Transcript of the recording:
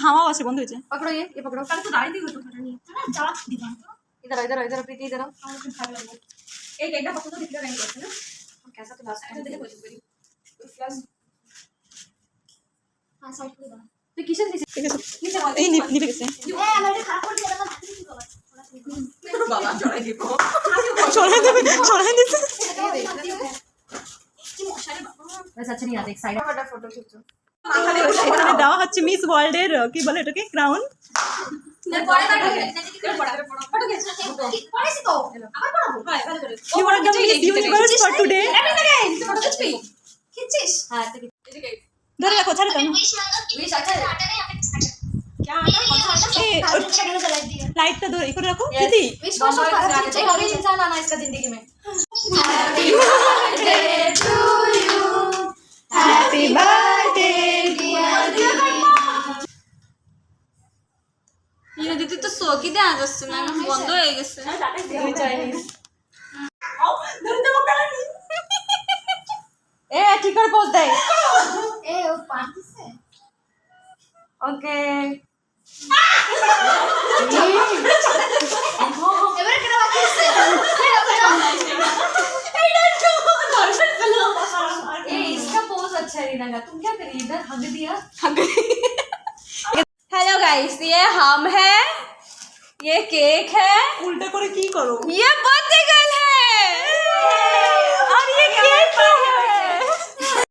হাওয়া আছে বন্ধ হয়েছে। पकड़ो ये पकड़ो। कल तो दाढ़ी भी हो तो फटा नहीं है ना जा दीवार इधर इधर इधर प्रीति इधर आओ मुझे भाग लगा एक एकटा फोटो तो दिखला नहीं करते ना कैसा तो लास्ट टाइम देखे कोई फ्लैश हां साइड पे दाও তুই কিসের দিছিস ঠিক আছে নিচে বল এই নিভে গেছে। আমার এটা খারাপ করে দিলাম বাবা চড়াই দিব সরাই দেবে সরাই দিতে। কি মশারে বাবা बस अच्छा नहीं आता एक साइड बड़ा फोटो खींचो এখানে দেওয়া হচ্ছে মিস ওয়ার্ল্ডের কি বলে এটাকে ক্রাউন। পরে ফটো পড়েছি তো আবার পড়াবো ভাই ভালো করে You are the Miss Universe for today. Photo খিচবি খিচিস হ্যাঁ তো ধরে রাখো ছাড়ো কেন विश अच्छा क्या आता कौन सा आता লাইটটা ধরে ই করে রাখো দিদি। विश को शॉट एक और इंसान आना इसका जिंदगी में happy birthday to you happy birthday ইয়ে দিদি তো সোকি দেয়া যাচ্ছে না বন্ধ হয়ে গেছে এ ঠিক করে পোজ দেয়। ए वो पार्टी से ওকে এবারে কেন বাকি আছে ए इसका पोज अच्छा है रीना का तुम क्या करी इधर हग दिया हेलो गाइस ये हम है ये केक है উল্টা করে কি করো? ये बर्थडे गर्ल है और ये केक है